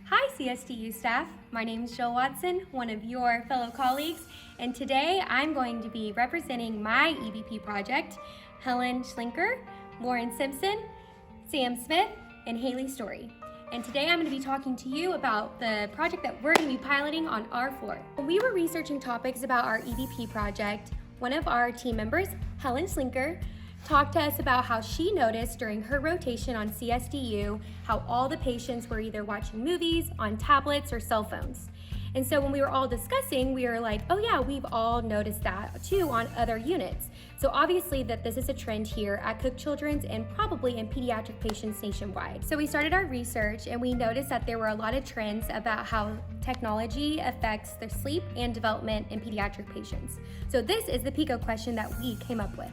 Hi CSDU staff, my name is Jill Watson, one of your fellow colleagues, and today I'm going to be representing my EBP project, Helen Schlinker, Lauren Simpson, Sam Smith, and Haley Story. And today I'm going to be talking to you about the project that we're going to be piloting on our floor. When we were researching topics about our EBP project, one of our team members, Helen Schlinker, talked to us about how she noticed during her rotation on CSDU how all the patients were either watching movies on tablets or cell phones. And so when we were all discussing, we were like, oh yeah, we've all noticed that too on other units. So obviously that this is a trend here at Cook Children's and probably in pediatric patients nationwide. So we started our research and we noticed that there were a lot of trends about how technology affects their sleep and development in pediatric patients. So this is the PICO question that we came up with.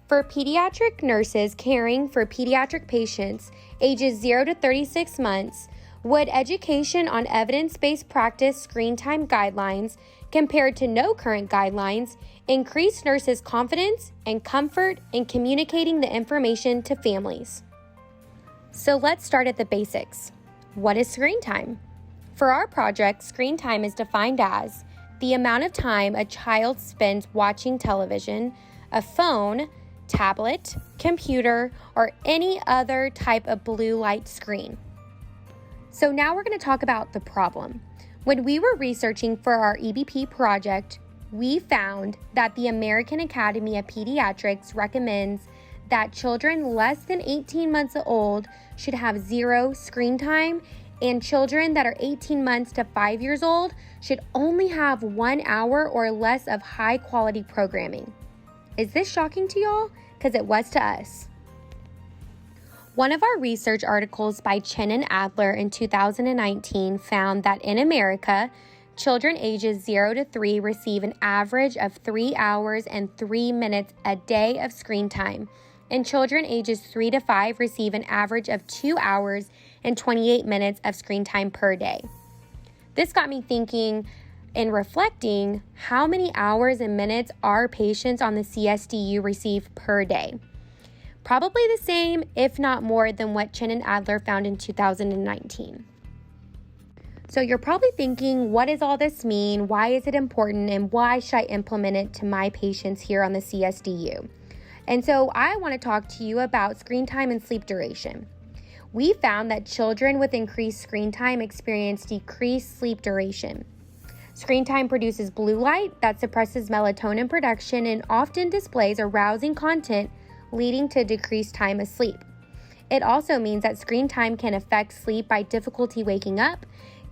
For pediatric nurses caring for pediatric patients ages 0 to 36 months, would education on evidence-based practice screen time guidelines compared to no current guidelines increase nurses' confidence and comfort in communicating the information to families? So let's start at the basics. What is screen time? For our project, screen time is defined as the amount of time a child spends watching television, a phone, tablet, computer, or any other type of blue light screen. So now we're going to talk about the problem. When we were researching for our EBP project, we found that the American Academy of Pediatrics recommends that children less than 18 months old should have 0 screen time, and children that are 18 months to 5 years old should only have 1 hour or less of high quality programming. Is this shocking to y'all? Because it was to us. One of our research articles by Chen and Adler in 2019 found that in America, children ages 0 to 3 receive an average of 3 hours and 3 minutes a day of screen time, and children ages 3 to 5 receive an average of 2 hours and 28 minutes of screen time per day. This got me thinking and reflecting how many hours and minutes our patients on the CSDU receive per day. Probably the same, if not more, than what Chen and Adler found in 2019. So you're probably thinking, what does all this mean? Why is it important? And why should I implement it to my patients here on the CSDU? And so I want to talk to you about screen time and sleep duration. We found that children with increased screen time experience decreased sleep duration. Screen time produces blue light that suppresses melatonin production and often displays arousing content, leading to decreased time asleep. It also means that screen time can affect sleep by difficulty waking up,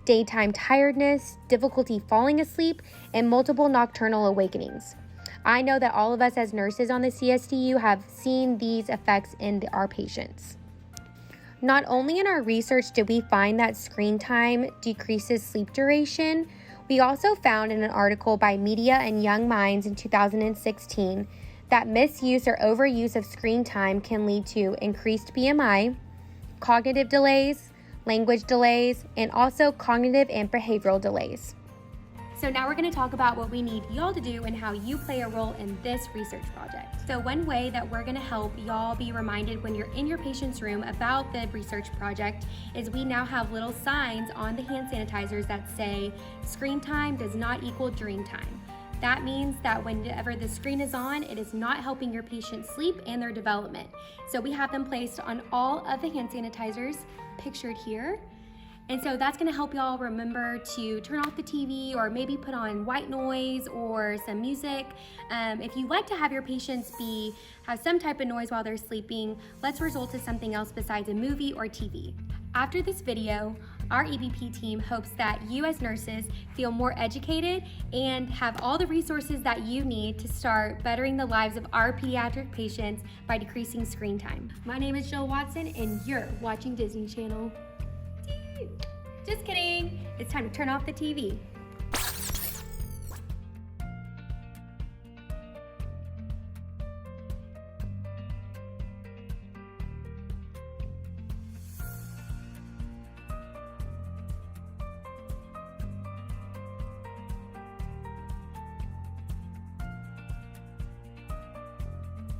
daytime tiredness, difficulty falling asleep, and multiple nocturnal awakenings. I know that all of us as nurses on the CSDU have seen these effects in our patients. Not only in our research did we find that screen time decreases sleep duration, we also found in an article by Media and Young Minds in 2016 that misuse or overuse of screen time can lead to increased BMI, cognitive delays, language delays, and also cognitive and behavioral delays. So now we're going to talk about what we need y'all to do and how you play a role in this research project. So one way that we're going to help y'all be reminded when you're in your patient's room about the research project is we now have little signs on the hand sanitizers that say screen time does not equal dream time. That means that whenever the screen is on, it is not helping your patient sleep and their development. So we have them placed on all of the hand sanitizers pictured here. And so that's going to help y'all remember to turn off the TV or maybe put on white noise or some music. If you like to have your patients have some type of noise while they're sleeping, let's resort to something else besides a movie or TV. After this video, our EBP team hopes that you as nurses feel more educated and have all the resources that you need to start bettering the lives of our pediatric patients by decreasing screen time. My name is Jill Watson and you're watching Disney Channel. Just kidding. It's time to turn off the TV.